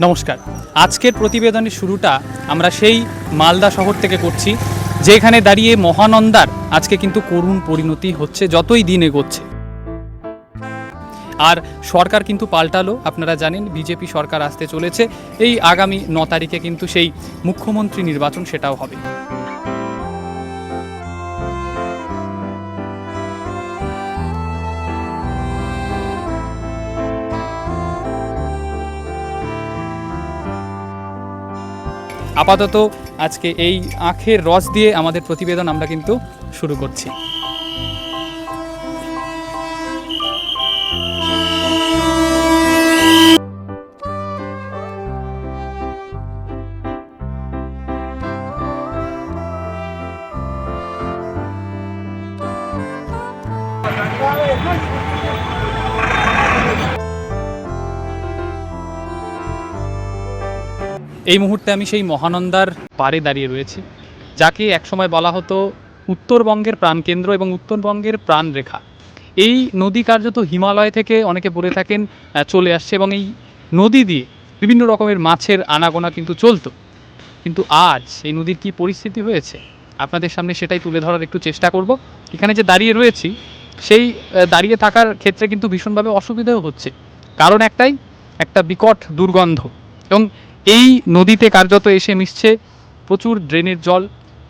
নমস্কার। আজকের প্রতিবেদনের শুরুটা আমরা সেই মালদা শহর থেকে করছি, যেখানে দাঁড়িয়ে মহানন্দার আজকে কিন্তু করুণ পরিণতি হচ্ছে যতই দিন এগোচ্ছে। আর সরকার কিন্তু পাল্টালো, আপনারা জানেন বিজেপি সরকার আসতে চলেছে। এই আগামী 9 তারিখে কিন্তু সেই মুখ্যমন্ত্রী নির্বাচন সেটাও হবে। আপাতত আজকে এই আখের রস দিয়ে আমাদের প্রতিবেদন আমরা কিন্তু শুরু করছি। এই মুহূর্তে আমি সেই মহানন্দার পাড়ে দাঁড়িয়ে রয়েছি, যাকে একসময় বলা হতো উত্তরবঙ্গের প্রাণকেন্দ্র এবং উত্তরবঙ্গের প্রাণরেখা। এই নদী কার্যত হিমালয় থেকে অনেকে বলে থাকেন চলে আসছে, এবং এই নদী দিয়ে বিভিন্ন রকমের মাছের আনাগোনা কিন্তু চলতো। কিন্তু আজ এই নদীর কী পরিস্থিতি হয়েছে আপনাদের সামনে সেটাই তুলে ধরার একটু চেষ্টা করব। এখানে যে দাঁড়িয়ে রয়েছি, সেই দাঁড়িয়ে থাকার ক্ষেত্রে কিন্তু ভীষণভাবে অসুবিধাও হচ্ছে। কারণ একটাই, একটা বিকট দুর্গন্ধ, এবং এই নদীতে কার্যত এসে মিশছে প্রচুর ড্রেনের জল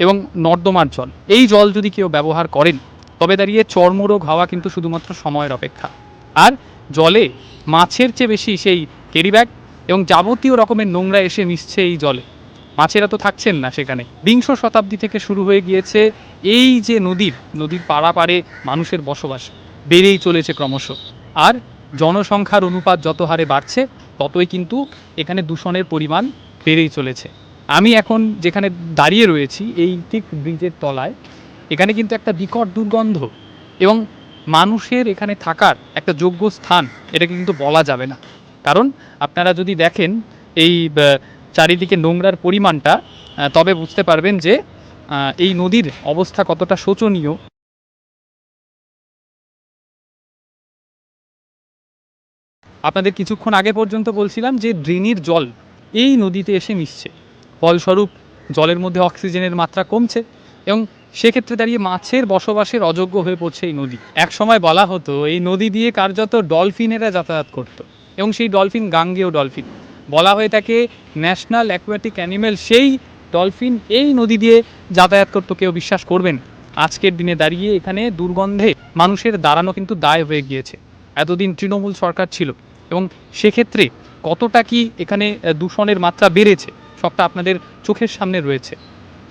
এবং নর্দমার জল। এই জল যদি কেউ ব্যবহার করেন, তবে দাঁড়িয়ে চর্মরোগ হওয়া কিন্তু শুধুমাত্র সময়ের অপেক্ষা। আর জলে মাছের চেয়ে বেশি সেই ক্যারিব্যাগ এবং যাবতীয় রকমের নোংরা এসে মিশছে এই জলে। মাছেরা তো থাকছেন না সেখানে। বিংশ শতাব্দী থেকে শুরু হয়ে গিয়েছে এই যে নদীর পাড়াপাড়ে মানুষের বসবাস বেড়েই চলেছে ক্রমশ। আর জনসংখ্যার অনুপাত যত হারে বাড়ছে, ততই কিন্তু এখানে দূষণের পরিমাণ বেড়েই চলেছে। আমি এখন যেখানে দাঁড়িয়ে রয়েছি, এই ঠিক ব্রিজের তলায়, এখানে কিন্তু একটা বিকট দুর্গন্ধ, এবং মানুষের এখানে থাকার একটা যোগ্য স্থান এটাকে কিন্তু বলা যাবে না। কারণ আপনারা যদি দেখেন এই চারিদিকে নোংরার পরিমাণটা, তবে বুঝতে পারবেন যে এই নদীর অবস্থা কতটা শোচনীয়। আপনাদের কিছুক্ষণ আগে পর্যন্ত বলছিলাম যে ড্রেনের জল এই নদীতে এসে মিশছে, ফলস্বরূপ জলের মধ্যে অক্সিজেনের মাত্রা কমছে, এবং সেক্ষেত্রে দাঁড়িয়ে মাছের বসবাসের অযোগ্য হয়ে পড়ছে এই নদী। এক সময় বলা হতো এই নদী দিয়ে কার্যত ডলফিনেরা যাতায়াত করতো, এবং সেই ডলফিন গাঙ্গেয় ডলফিন বলা হয়ে থাকে। ন্যাশনাল অ্যাকোয়াটিক অ্যানিমেল সেই ডলফিন এই নদী দিয়ে যাতায়াত করতো। কেউ বিশ্বাস করবেন, আজকের দিনে দাঁড়িয়ে এখানে দুর্গন্ধে মানুষের দাঁড়ানো কিন্তু দায় হয়ে গিয়েছে। এতদিন তৃণমূল সরকার ছিল, এবং সেক্ষেত্রে কতটা কি এখানে দূষণের মাত্রা বেড়েছে সবটা আপনাদের চোখের সামনে রয়েছে।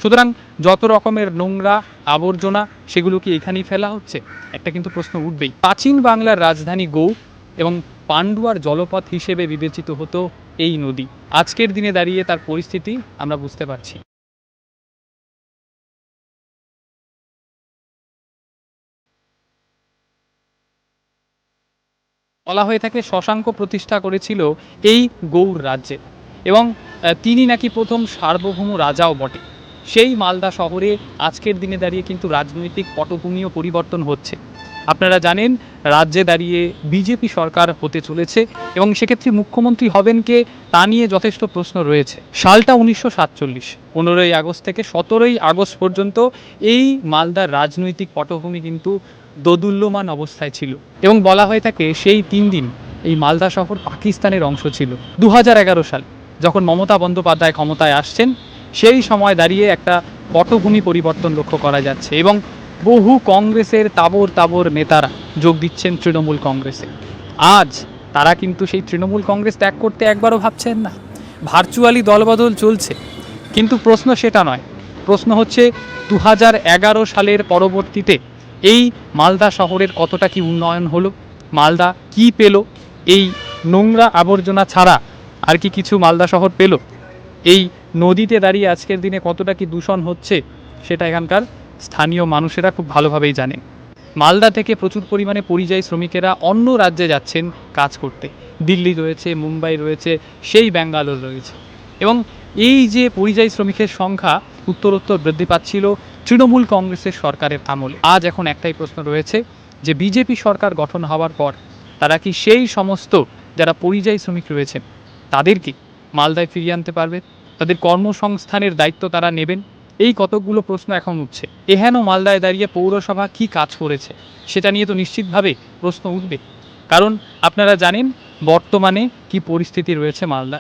সুতরাং যত রকমের নোংরা আবর্জনা, সেগুলো কি এখানেই ফেলা হচ্ছে? একটা কিন্তু প্রশ্ন উঠবেই। প্রাচীন বাংলার রাজধানী গৌড় এবং পান্ডুয়ার জলপথ হিসেবে বিবেচিত হতো এই নদী। আজকের দিনে দাঁড়িয়ে তার পরিস্থিতি আমরা বুঝতে পারছি। বলা হয়ে থাকে শশাঙ্ক প্রতিষ্ঠা করেছিল এই গৌড় রাজ্যে, এবং তিনি নাকি প্রথম সার্বভৌম রাজাও বটে। সেই মালদা শহরে আজকের দিনে দাঁড়িয়ে কিন্তু রাজনৈতিক পটভূমিও পরিবর্তন হচ্ছে। আপনারা জানেন রাজ্যে দাঁড়িয়ে বিজেপি সরকার হতে চলেছে, এবং সেক্ষেত্রে মুখ্যমন্ত্রী হবেন কে, তা নিয়ে যথেষ্ট প্রশ্ন রয়েছে। সালটা 1947, 15ই আগস্ট থেকে 17ই আগস্ট পর্যন্ত এই মালদার রাজনৈতিক পটভূমি কিন্তু দোদুল্যমান অবস্থায় ছিল, এবং বলা হয়ে থাকে সেই 3 দিন এই মালদা শহর পাকিস্তানের অংশ ছিল। 2011 সাল যখন মমতা বন্দ্যোপাধ্যায় ক্ষমতায় আসছেন, সেই সময় দাঁড়িয়ে একটা পটভূমি পরিবর্তন লক্ষ্য করা যাচ্ছে, এবং বহু কংগ্রেসের তাবর তাবর নেতারা যোগ দিচ্ছেন তৃণমূল কংগ্রেসে। আজ তারা কিন্তু সেই তৃণমূল কংগ্রেস ত্যাগ করতে একবারও ভাবছেন না। ভার্চুয়ালি দলবদল চলছে, কিন্তু প্রশ্ন সেটা নয়। প্রশ্ন হচ্ছে 2011 সালের পরবর্তীতে এই মালদা শহরের কতটা কি উন্নয়ন হলো, মালদা কি পেল, এই নোংরা আবর্জনা ছাড়া আর কি কিছু মালদা শহর পেল, এই নদীতে দাঁড়িয়ে আজকের দিনে কতটা কি দূষণ হচ্ছে, সেটা এখানকার স্থানীয় মানুষেরা খুব ভালোভাবেই জানেন। মালদা থেকে প্রচুর পরিমাণে পরিযায়ী শ্রমিকেরা অন্য রাজ্যে যাচ্ছেন কাজ করতে। দিল্লি রয়েছে, মুম্বাই রয়েছে, সেই ব্যাঙ্গালোর রয়েছে, এবং এই যে পরিযায়ী শ্রমিকের সংখ্যা উত্তরোত্তর বৃদ্ধি পাচ্ছিল তৃণমূল কংগ্রেসের সরকারের আমলে। আজ এখন একটাই প্রশ্ন রয়েছে যে বিজেপি সরকার গঠন হওয়ার পর তারা কি সেই সমস্ত যারা পরিযায়ী শ্রমিক রয়েছেন তাদেরকে মালদায় ফিরিয়ে আনতে পারবে, তাদের কর্মসংস্থানের দায়িত্ব তারা নেবেন, এই কতকগুলো প্রশ্ন এখন উঠছে। এহেন মালদায় দাঁড়িয়ে পৌরসভা কি কাজ করেছে সেটা নিয়ে তো নিশ্চিতভাবে প্রশ্ন উঠবে। কারণ আপনারা জানেন বর্তমানে কি পরিস্থিতি রয়েছে মালদা,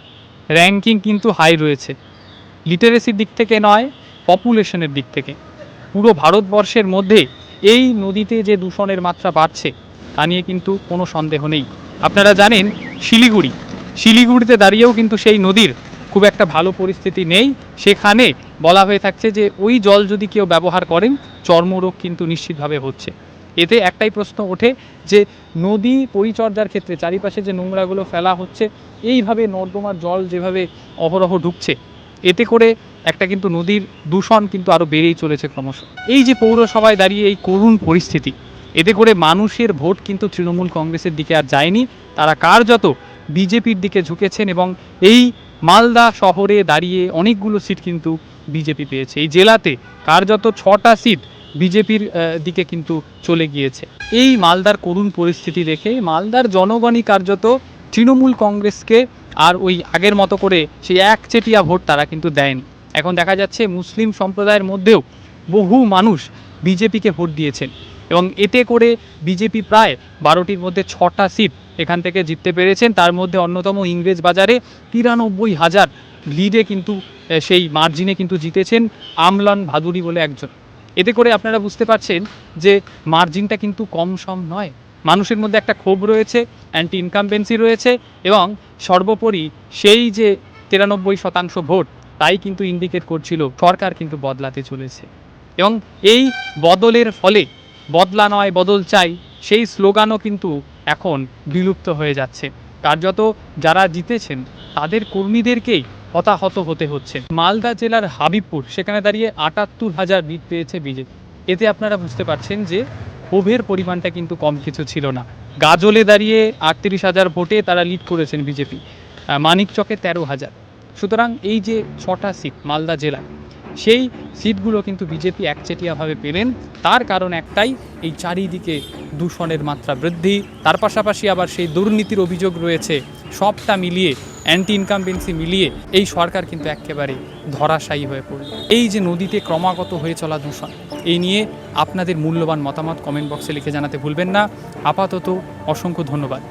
র্যাঙ্কিং কিন্তু হাই রয়েছে, লিটারেসির দিক থেকে নয়, পপুলেশনের দিক থেকে। পুরো ভারতবর্ষের মধ্যে এই নদীতে যে দূষণের মাত্রা বাড়ছে তা নিয়ে কিন্তু কোনো সন্দেহ নেই। আপনারা জানেন শিলিগুড়িতে দাঁড়িয়েও কিন্তু সেই নদীর খুব একটা ভালো পরিস্থিতি নেই। সেখানে বলা হয়ে থাকছে যে ওই জল যদি কেউ ব্যবহার করেন চর্মরোগ কিন্তু নিশ্চিতভাবে হচ্ছে। এতে একটাই প্রশ্ন ওঠে যে নদী পরিচর্যার ক্ষেত্রে চারিপাশে যে নোংরাগুলো ফেলা হচ্ছে, এইভাবে নর্দমার জল যেভাবে অহরহ ঢুকছে, এতে করে একটা কিন্তু নদীর দূষণ কিন্তু আরও বেড়েই চলেছে ক্রমশ। এই যে পৌরসভায় দাঁড়িয়ে এই করুণ পরিস্থিতি, এতে করে মানুষের ভোট কিন্তু তৃণমূল কংগ্রেসের দিকে আর যায়নি, তারা কার্যত বিজেপির দিকে ঝুঁকেছেন এবং এই মালদা শহরে দাঁড়িয়ে অনেকগুলো সিট কিন্তু বিজেপি পেয়েছে। এই জেলাতে কার্যত 6টা সিট বিজেপির দিকে কিন্তু চলে গিয়েছে। এই মালদার করুণ পরিস্থিতি দেখে মালদার জনগণই কার্যত তৃণমূল কংগ্রেসকে আর ওই আগের মতো করে সেই একচেটিয়া ভোট তারা কিন্তু দেয়নি। এখন দেখা যাচ্ছে মুসলিম সম্প্রদায়ের মধ্যেও বহু মানুষ বিজেপিকে ভোট দিয়েছেন এবং এতে করে বিজেপি প্রায় 12টির মধ্যে 6টা সিট এখান থেকে জিততে পেরেছেন। তার মধ্যে অন্যতম ইংরেজ বাজারে 93,000 লিডে কিন্তু সেই মার্জিনে কিন্তু জিতেছেন আমলান ভাদুরী বলে একজন। এতে করে আপনারা বুঝতে পারছেন যে মার্জিনটা কিন্তু কম সম নয়, মানুষের মধ্যে একটা ক্ষোভ রয়েছে, অ্যান্টি ইনকামবেন্সি রয়েছে এবং সর্বোপরি সেই যে 93% ভোট তাই কিন্তু ইন্ডিকেট করছিল সরকার কিন্তু বদলাতে চলেছে। এবং এই বদলের ফলে বদলা নয় বদল চাই সেই স্লোগানও কিন্তু এখন বিলুপ্ত হয়ে যাচ্ছে। কার্যত যারা জিতেছেন তাদের কর্মীদেরকেই হতাহত হতে হচ্ছে। মালদা জেলার হাবিবপুর সেখানে দাঁড়িয়ে 78,000 লিড পেয়েছে বিজেপি। এতে আপনারা বুঝতে পারছেন যে ক্ষোভের পরিমাণটা কিন্তু কম কিছু ছিল না। গাজলে দাঁড়িয়ে 38,000 ভোটে তারা লিড করেছেন বিজেপি, মানিকচকে 13,000। সুতরাং এই যে 6টা সিট মালদা জেলায়, সেই সিটগুলো কিন্তু বিজেপি একচেটিয়াভাবে পেলেন। তার কারণ একটাই, এই চারিদিকে দূষণের মাত্রা বৃদ্ধি, তার পাশাপাশি আবার সেই দুর্নীতির অভিযোগ রয়েছে। সবটা মিলিয়ে, অ্যান্টি ইনকামবেন্সি মিলিয়ে এই সরকার কিন্তু একেবারে ধরাশায়ী হয়ে পড়ল। এই যে নদীতে ক্রমাগত হয়ে চলা দূষণ, এই নিয়ে আপনাদের মূল্যবান মতামত কমেন্ট বক্সে লিখে জানাতে ভুলবেন না। আপাতত অসংখ্য ধন্যবাদ।